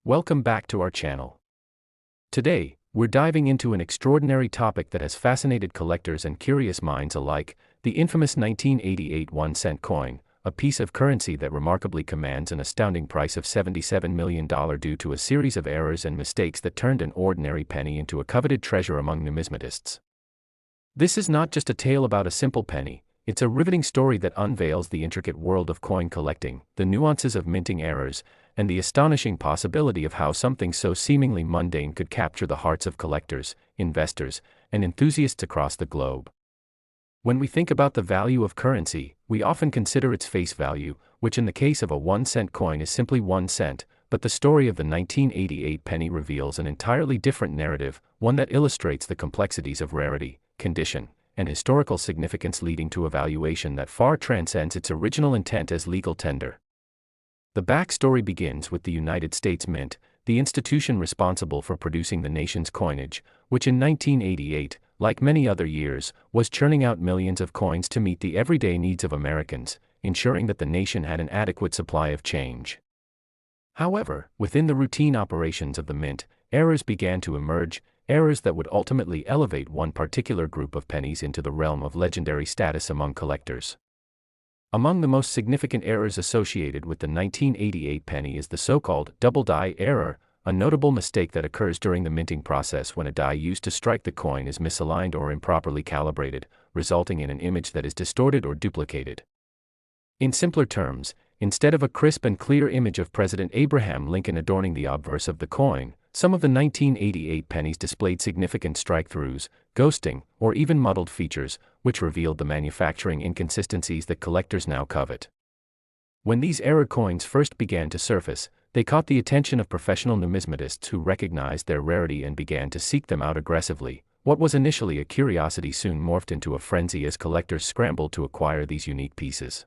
Welcome back to our channel. Today, we're diving into an extraordinary topic that has fascinated collectors and curious minds alike, the infamous 1988 1-cent coin, a piece of currency that remarkably commands an astounding price of $77 million due to a series of errors and mistakes that turned an ordinary penny into a coveted treasure among numismatists. This is not just a tale about a simple penny, it's a riveting story that unveils the intricate world of coin collecting, the nuances of minting errors, and the astonishing possibility of how something so seemingly mundane could capture the hearts of collectors, investors, and enthusiasts across the globe. When we think about the value of currency, we often consider its face value, which in the case of a 1-cent coin is simply 1 cent, but the story of the 1988 penny reveals an entirely different narrative, one that illustrates the complexities of rarity, condition, and historical significance, leading to a valuation that far transcends its original intent as legal tender. The backstory begins with the United States Mint, the institution responsible for producing the nation's coinage, which in 1988, like many other years, was churning out millions of coins to meet the everyday needs of Americans, ensuring that the nation had an adequate supply of change. However, within the routine operations of the mint, errors began to emerge, errors that would ultimately elevate one particular group of pennies into the realm of legendary status among collectors. Among the most significant errors associated with the 1988 penny is the so-called double die error, a notable mistake that occurs during the minting process when a die used to strike the coin is misaligned or improperly calibrated, resulting in an image that is distorted or duplicated. In simpler terms, instead of a crisp and clear image of President Abraham Lincoln adorning the obverse of the coin, some of the 1988 pennies displayed significant strike-throughs, ghosting, or even muddled features, which revealed the manufacturing inconsistencies that collectors now covet. When these error coins first began to surface, they caught the attention of professional numismatists who recognized their rarity and began to seek them out aggressively. What was initially a curiosity soon morphed into a frenzy as collectors scrambled to acquire these unique pieces.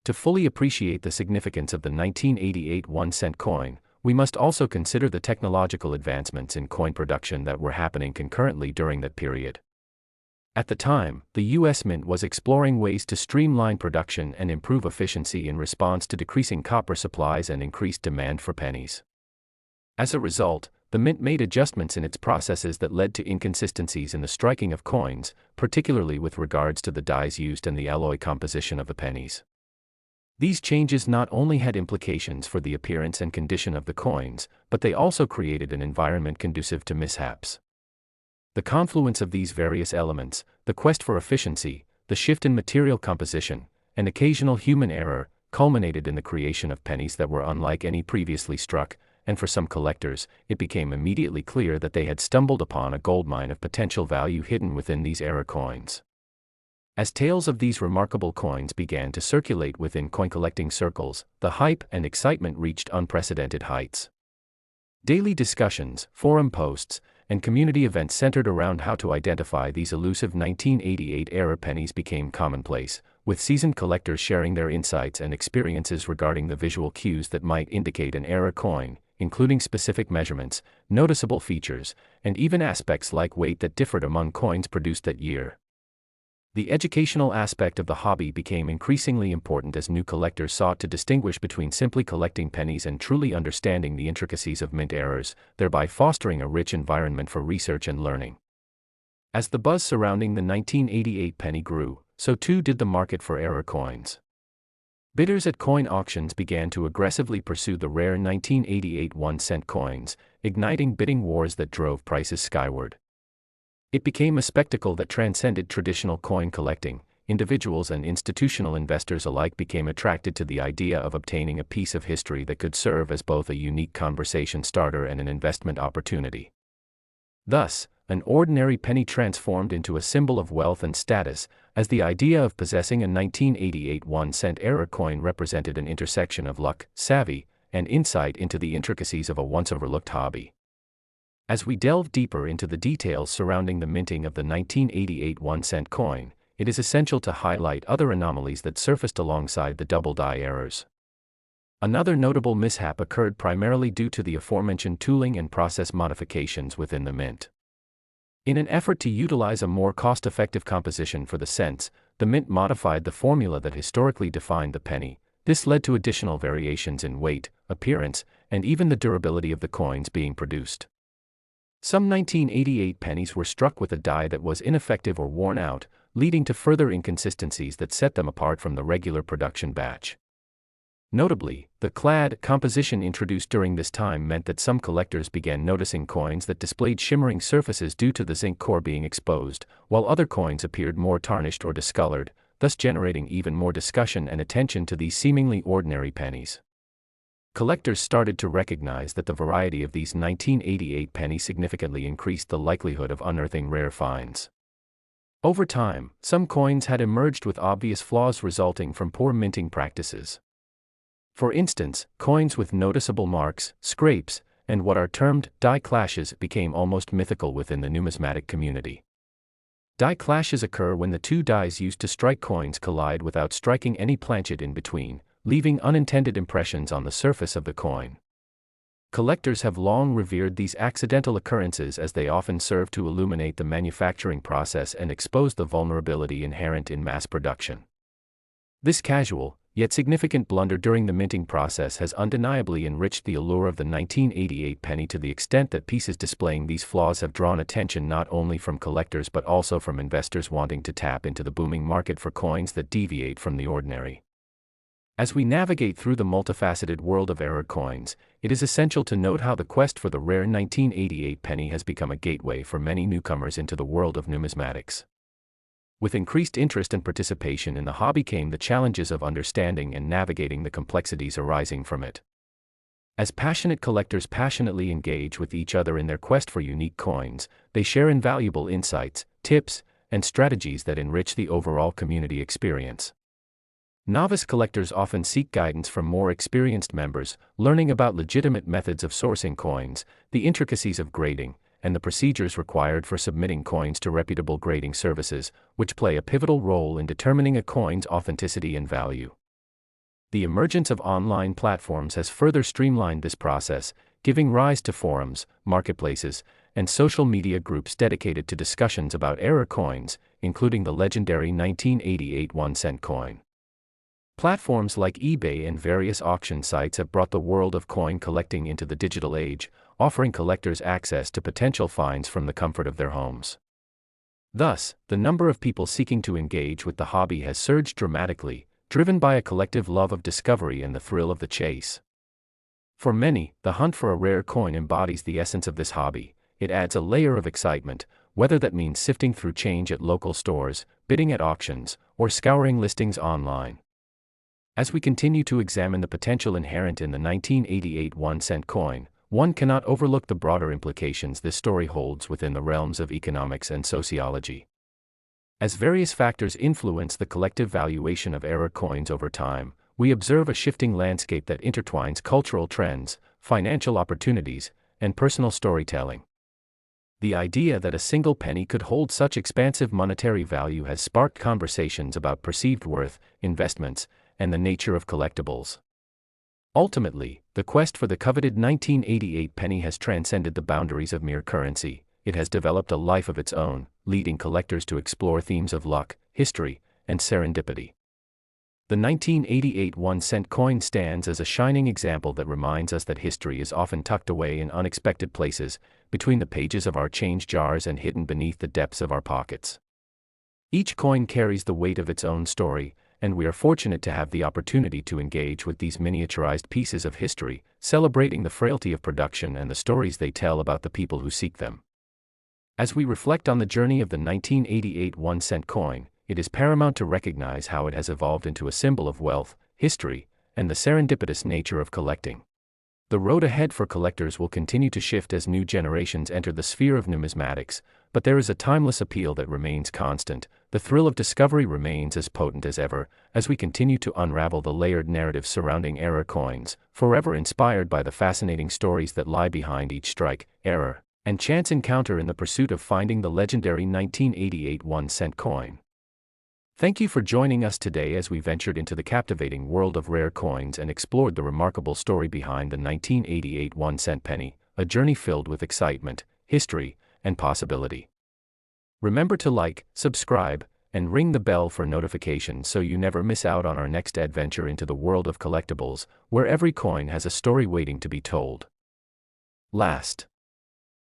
To fully appreciate the significance of the 1988 1-cent coin, we must also consider the technological advancements in coin production that were happening concurrently during that period. At the time, the U.S. Mint was exploring ways to streamline production and improve efficiency in response to decreasing copper supplies and increased demand for pennies. As a result, the Mint made adjustments in its processes that led to inconsistencies in the striking of coins, particularly with regards to the dies used and the alloy composition of the pennies. These changes not only had implications for the appearance and condition of the coins, but they also created an environment conducive to mishaps. The confluence of these various elements, the quest for efficiency, the shift in material composition, and occasional human error, culminated in the creation of pennies that were unlike any previously struck, and for some collectors, it became immediately clear that they had stumbled upon a goldmine of potential value hidden within these error coins. As tales of these remarkable coins began to circulate within coin-collecting circles, the hype and excitement reached unprecedented heights. Daily discussions, forum posts, and community events centered around how to identify these elusive 1988-era pennies became commonplace, with seasoned collectors sharing their insights and experiences regarding the visual cues that might indicate an error coin, including specific measurements, noticeable features, and even aspects like weight that differed among coins produced that year. The educational aspect of the hobby became increasingly important as new collectors sought to distinguish between simply collecting pennies and truly understanding the intricacies of mint errors, thereby fostering a rich environment for research and learning. As the buzz surrounding the 1988 penny grew, so too did the market for error coins. Bidders at coin auctions began to aggressively pursue the rare 1988 1-cent coins, igniting bidding wars that drove prices skyward. It became a spectacle that transcended traditional coin collecting. Individuals and institutional investors alike became attracted to the idea of obtaining a piece of history that could serve as both a unique conversation starter and an investment opportunity. Thus, an ordinary penny transformed into a symbol of wealth and status, as the idea of possessing a 1988 1-cent error coin represented an intersection of luck, savvy, and insight into the intricacies of a once-overlooked hobby. As we delve deeper into the details surrounding the minting of the 1988 1-cent coin, it is essential to highlight other anomalies that surfaced alongside the double die errors. Another notable mishap occurred primarily due to the aforementioned tooling and process modifications within the mint. In an effort to utilize a more cost-effective composition for the cents, the mint modified the formula that historically defined the penny. This led to additional variations in weight, appearance, and even the durability of the coins being produced. Some 1988 pennies were struck with a die that was ineffective or worn out, leading to further inconsistencies that set them apart from the regular production batch. Notably, the clad composition introduced during this time meant that some collectors began noticing coins that displayed shimmering surfaces due to the zinc core being exposed, while other coins appeared more tarnished or discolored, thus generating even more discussion and attention to these seemingly ordinary pennies. Collectors started to recognize that the variety of these 1988 pennies significantly increased the likelihood of unearthing rare finds. Over time, some coins had emerged with obvious flaws resulting from poor minting practices. For instance, coins with noticeable marks, scrapes, and what are termed die clashes became almost mythical within the numismatic community. Die clashes occur when the two dies used to strike coins collide without striking any planchet in between, leaving unintended impressions on the surface of the coin. Collectors have long revered these accidental occurrences as they often serve to illuminate the manufacturing process and expose the vulnerability inherent in mass production. This casual, yet significant blunder during the minting process has undeniably enriched the allure of the 1988 penny to the extent that pieces displaying these flaws have drawn attention not only from collectors but also from investors wanting to tap into the booming market for coins that deviate from the ordinary. As we navigate through the multifaceted world of error coins, it is essential to note how the quest for the rare 1988 penny has become a gateway for many newcomers into the world of numismatics. With increased interest and participation in the hobby came the challenges of understanding and navigating the complexities arising from it. As passionate collectors passionately engage with each other in their quest for unique coins, they share invaluable insights, tips, and strategies that enrich the overall community experience. Novice collectors often seek guidance from more experienced members, learning about legitimate methods of sourcing coins, the intricacies of grading, and the procedures required for submitting coins to reputable grading services, which play a pivotal role in determining a coin's authenticity and value. The emergence of online platforms has further streamlined this process, giving rise to forums, marketplaces, and social media groups dedicated to discussions about error coins, including the legendary 1988 1-cent coin. Platforms like eBay and various auction sites have brought the world of coin collecting into the digital age, offering collectors access to potential finds from the comfort of their homes. Thus, the number of people seeking to engage with the hobby has surged dramatically, driven by a collective love of discovery and the thrill of the chase. For many, the hunt for a rare coin embodies the essence of this hobby. It adds a layer of excitement, whether that means sifting through change at local stores, bidding at auctions, or scouring listings online. As we continue to examine the potential inherent in the 1988 1-cent coin, one cannot overlook the broader implications this story holds within the realms of economics and sociology. As various factors influence the collective valuation of error coins over time, we observe a shifting landscape that intertwines cultural trends, financial opportunities, and personal storytelling. The idea that a single penny could hold such expansive monetary value has sparked conversations about perceived worth, investments, and the nature of collectibles. Ultimately, the quest for the coveted 1988 penny has transcended the boundaries of mere currency. It has developed a life of its own, leading collectors to explore themes of luck, history, and serendipity. The 1988 1-cent coin stands as a shining example that reminds us that history is often tucked away in unexpected places, between the pages of our change jars and hidden beneath the depths of our pockets. Each coin carries the weight of its own story, and we are fortunate to have the opportunity to engage with these miniaturized pieces of history, celebrating the frailty of production and the stories they tell about the people who seek them. As we reflect on the journey of the 1988 1-cent coin, it is paramount to recognize how it has evolved into a symbol of wealth, history, and the serendipitous nature of collecting. The road ahead for collectors will continue to shift as new generations enter the sphere of numismatics, but there is a timeless appeal that remains constant. The thrill of discovery remains as potent as ever, as we continue to unravel the layered narratives surrounding error coins, forever inspired by the fascinating stories that lie behind each strike, error, and chance encounter in the pursuit of finding the legendary 1988 1-cent coin. Thank you for joining us today as we ventured into the captivating world of rare coins and explored the remarkable story behind the 1988 1-cent penny, a journey filled with excitement, history, and possibility. Remember to like, subscribe, and ring the bell for notifications so you never miss out on our next adventure into the world of collectibles, where every coin has a story waiting to be told.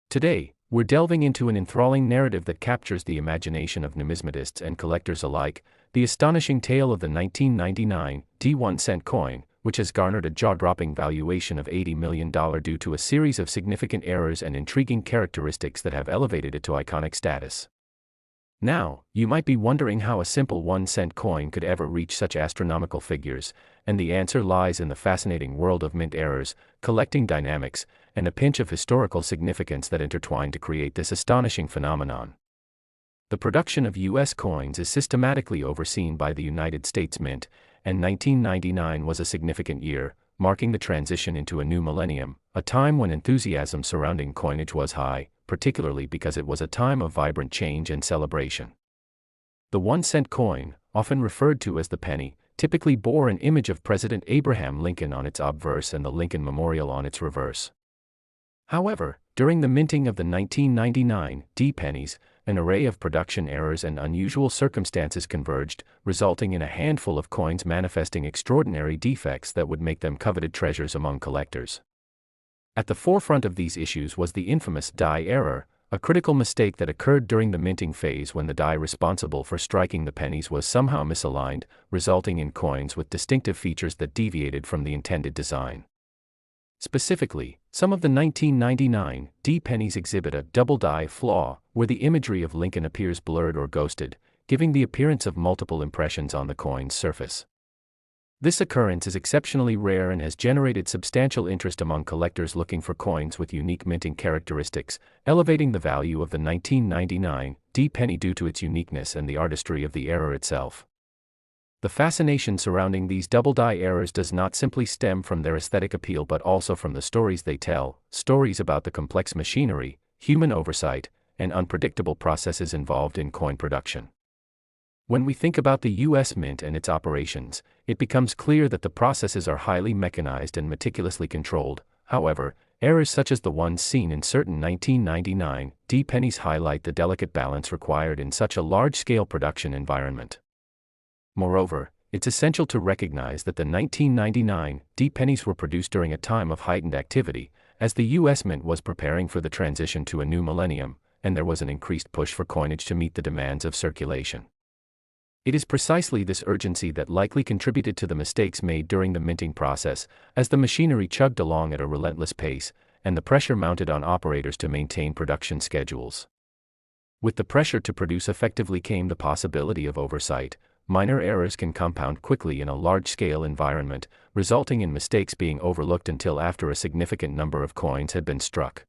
Today, we're delving into an enthralling narrative that captures the imagination of numismatists and collectors alike, the astonishing tale of the 1999 D1-cent coin, which has garnered a jaw-dropping valuation of $80 million due to a series of significant errors and intriguing characteristics that have elevated it to iconic status. Now, you might be wondering how a simple 1-cent coin could ever reach such astronomical figures, and the answer lies in the fascinating world of mint errors, collecting dynamics, and a pinch of historical significance that intertwine to create this astonishing phenomenon. The production of U.S. coins is systematically overseen by the United States Mint, and 1999 was a significant year, marking the transition into a new millennium, a time when enthusiasm surrounding coinage was high, particularly because it was a time of vibrant change and celebration. The 1-cent coin, often referred to as the penny, typically bore an image of President Abraham Lincoln on its obverse and the Lincoln Memorial on its reverse. However, during the minting of the 1999 D-pennies, an array of production errors and unusual circumstances converged, resulting in a handful of coins manifesting extraordinary defects that would make them coveted treasures among collectors. At the forefront of these issues was the infamous die error, a critical mistake that occurred during the minting phase when the die responsible for striking the pennies was somehow misaligned, resulting in coins with distinctive features that deviated from the intended design. Specifically, some of the 1999 D-pennies exhibit a double die flaw, where the imagery of Lincoln appears blurred or ghosted, giving the appearance of multiple impressions on the coin's surface. This occurrence is exceptionally rare and has generated substantial interest among collectors looking for coins with unique minting characteristics, elevating the value of the 1999 D-penny due to its uniqueness and the artistry of the error itself. The fascination surrounding these double die errors does not simply stem from their aesthetic appeal but also from the stories they tell, stories about the complex machinery, human oversight, and unpredictable processes involved in coin production. When we think about the U.S. Mint and its operations, it becomes clear that the processes are highly mechanized and meticulously controlled. However, errors such as the ones seen in certain 1999 D-pennies highlight the delicate balance required in such a large-scale production environment. Moreover, it's essential to recognize that the 1999 D-pennies were produced during a time of heightened activity, as the U.S. Mint was preparing for the transition to a new millennium, and there was an increased push for coinage to meet the demands of circulation. It is precisely this urgency that likely contributed to the mistakes made during the minting process, as the machinery chugged along at a relentless pace, and the pressure mounted on operators to maintain production schedules. With the pressure to produce effectively came the possibility of oversight. Minor errors can compound quickly in a large-scale environment, resulting in mistakes being overlooked until after a significant number of coins had been struck.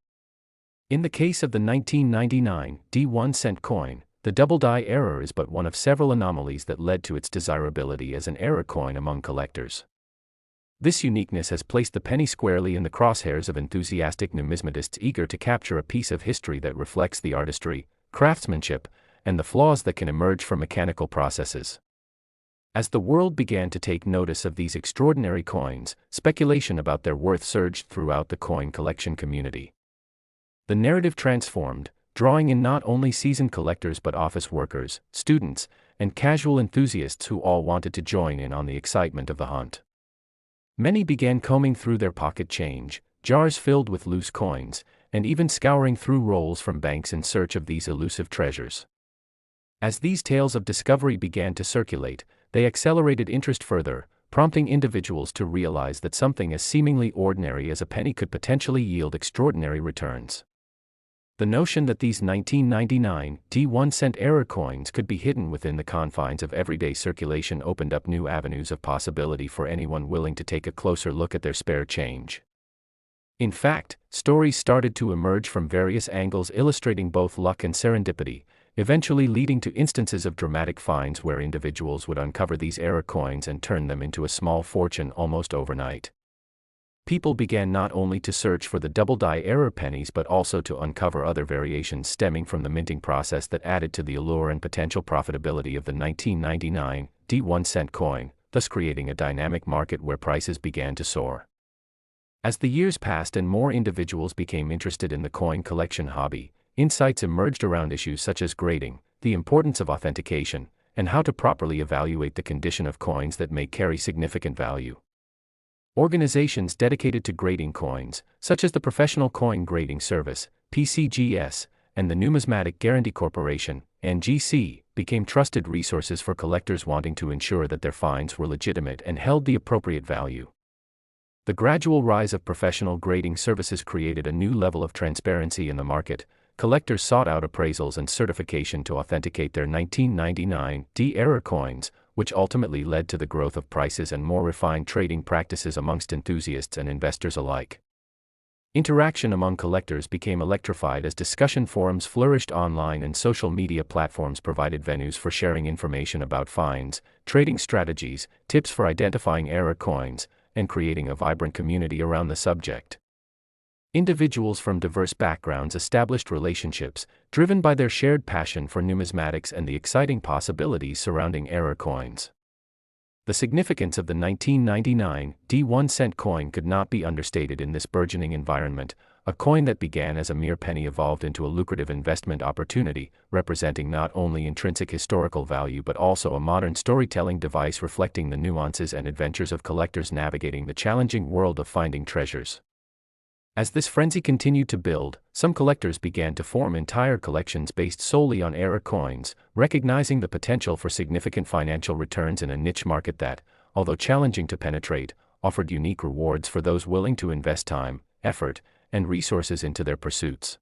In the case of the 1999 D1-cent coin, the double die error is but one of several anomalies that led to its desirability as an error coin among collectors. This uniqueness has placed the penny squarely in the crosshairs of enthusiastic numismatists eager to capture a piece of history that reflects the artistry, craftsmanship, and the flaws that can emerge from mechanical processes. As the world began to take notice of these extraordinary coins, speculation about their worth surged throughout the coin collection community. The narrative transformed, drawing in not only seasoned collectors but office workers, students, and casual enthusiasts who all wanted to join in on the excitement of the hunt. Many began combing through their pocket change, jars filled with loose coins, and even scouring through rolls from banks in search of these elusive treasures. As these tales of discovery began to circulate, they accelerated interest further, prompting individuals to realize that something as seemingly ordinary as a penny could potentially yield extraordinary returns. The notion that these 1999 D1-cent error coins could be hidden within the confines of everyday circulation opened up new avenues of possibility for anyone willing to take a closer look at their spare change. In fact, stories started to emerge from various angles illustrating both luck and serendipity, eventually leading to instances of dramatic finds where individuals would uncover these error coins and turn them into a small fortune almost overnight. People began not only to search for the double die error pennies but also to uncover other variations stemming from the minting process that added to the allure and potential profitability of the 1999 D1-cent coin, thus creating a dynamic market where prices began to soar. As the years passed and more individuals became interested in the coin collection hobby, insights emerged around issues such as grading, the importance of authentication, and how to properly evaluate the condition of coins that may carry significant value. Organizations dedicated to grading coins, such as the Professional Coin Grading Service, PCGS, and the Numismatic Guarantee Corporation, NGC, became trusted resources for collectors wanting to ensure that their finds were legitimate and held the appropriate value. The gradual rise of professional grading services created a new level of transparency in the market. Collectors sought out appraisals and certification to authenticate their 1999 D-era coins, which ultimately led to the growth of prices and more refined trading practices amongst enthusiasts and investors alike. Interaction among collectors became electrified as discussion forums flourished online and social media platforms provided venues for sharing information about finds, trading strategies, tips for identifying era coins, and creating a vibrant community around the subject. Individuals from diverse backgrounds established relationships, driven by their shared passion for numismatics and the exciting possibilities surrounding era coins. The significance of the 1999 D1-cent coin could not be understated in this burgeoning environment. A coin that began as a mere penny evolved into a lucrative investment opportunity, representing not only intrinsic historical value but also a modern storytelling device reflecting the nuances and adventures of collectors navigating the challenging world of finding treasures. As this frenzy continued to build, some collectors began to form entire collections based solely on era coins, recognizing the potential for significant financial returns in a niche market that, although challenging to penetrate, offered unique rewards for those willing to invest time, effort, and resources into their pursuits.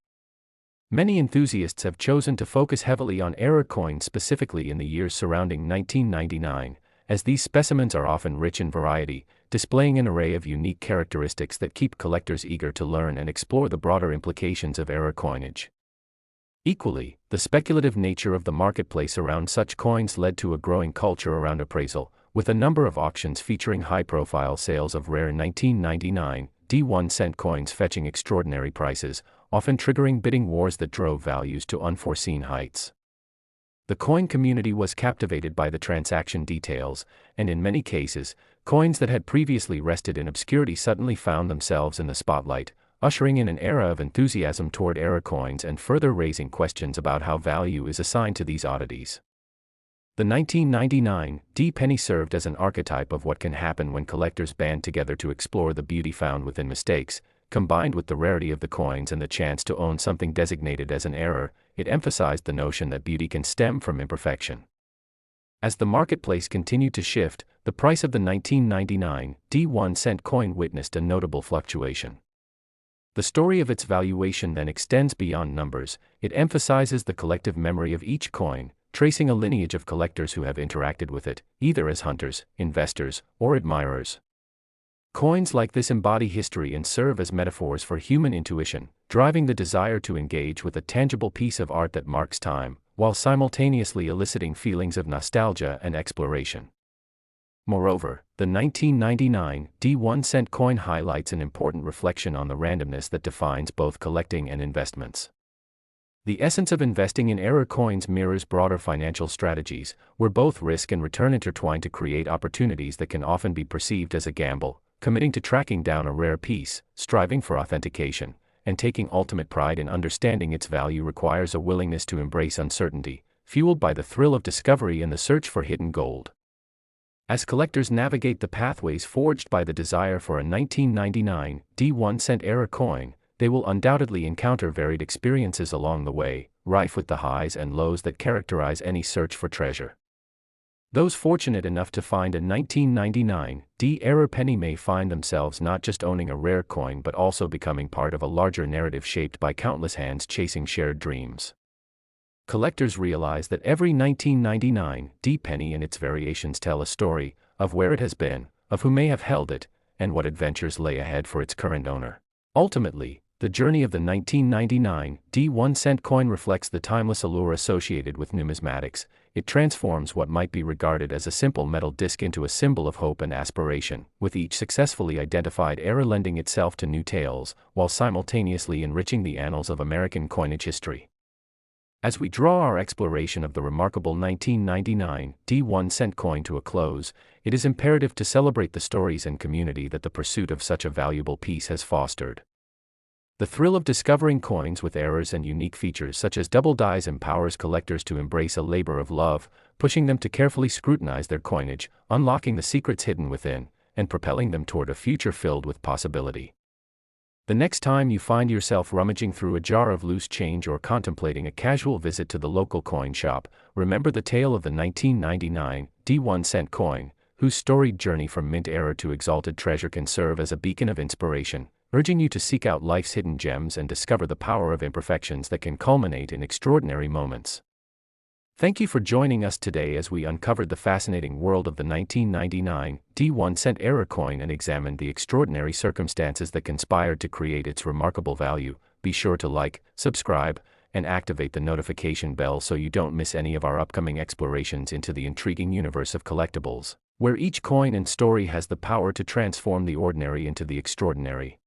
Many enthusiasts have chosen to focus heavily on era coins specifically in the years surrounding 1999, as these specimens are often rich in variety, displaying an array of unique characteristics that keep collectors eager to learn and explore the broader implications of era coinage. Equally, the speculative nature of the marketplace around such coins led to a growing culture around appraisal, with a number of auctions featuring high-profile sales of rare 1999 D1-cent coins fetching extraordinary prices, often triggering bidding wars that drove values to unforeseen heights. The coin community was captivated by the transaction details, and in many cases, coins that had previously rested in obscurity suddenly found themselves in the spotlight, ushering in an era of enthusiasm toward era coins and further raising questions about how value is assigned to these oddities. The 1999 D penny served as an archetype of what can happen when collectors band together to explore the beauty found within mistakes. Combined with the rarity of the coins and the chance to own something designated as an error, it emphasized the notion that beauty can stem from imperfection. As the marketplace continued to shift, the price of the 1999 D1-cent coin witnessed a notable fluctuation. The story of its valuation then extends beyond numbers. It emphasizes the collective memory of each coin, tracing a lineage of collectors who have interacted with it, either as hunters, investors, or admirers. Coins like this embody history and serve as metaphors for human intuition, driving the desire to engage with a tangible piece of art that marks time, while simultaneously eliciting feelings of nostalgia and exploration. Moreover, the 1999 D1-cent coin highlights an important reflection on the randomness that defines both collecting and investments. The essence of investing in era coins mirrors broader financial strategies, where both risk and return intertwine to create opportunities that can often be perceived as a gamble. Committing to tracking down a rare piece, striving for authentication, and taking ultimate pride in understanding its value requires a willingness to embrace uncertainty, fueled by the thrill of discovery and the search for hidden gold. As collectors navigate the pathways forged by the desire for a 1999 D1-cent era coin, they will undoubtedly encounter varied experiences along the way, rife with the highs and lows that characterize any search for treasure. Those fortunate enough to find a 1999 D-era penny may find themselves not just owning a rare coin but also becoming part of a larger narrative shaped by countless hands chasing shared dreams. Collectors realize that every 1999 D penny and its variations tell a story, of where it has been, of who may have held it, and what adventures lay ahead for its current owner. Ultimately, the journey of the 1999 D1-cent coin reflects the timeless allure associated with numismatics. It transforms what might be regarded as a simple metal disc into a symbol of hope and aspiration, with each successfully identified era lending itself to new tales, while simultaneously enriching the annals of American coinage history. As we draw our exploration of the remarkable 1999 D1-cent coin to a close, it is imperative to celebrate the stories and community that the pursuit of such a valuable piece has fostered. The thrill of discovering coins with errors and unique features such as double dies empowers collectors to embrace a labor of love, pushing them to carefully scrutinize their coinage, unlocking the secrets hidden within, and propelling them toward a future filled with possibility. The next time you find yourself rummaging through a jar of loose change or contemplating a casual visit to the local coin shop, remember the tale of the 1999 D1-cent coin, whose storied journey from mint era to exalted treasure can serve as a beacon of inspiration, urging you to seek out life's hidden gems and discover the power of imperfections that can culminate in extraordinary moments. Thank you for joining us today as we uncovered the fascinating world of the 1999 D1-cent era coin and examined the extraordinary circumstances that conspired to create its remarkable value. Be sure to like, subscribe, and activate the notification bell so you don't miss any of our upcoming explorations into the intriguing universe of collectibles, where each coin and story has the power to transform the ordinary into the extraordinary.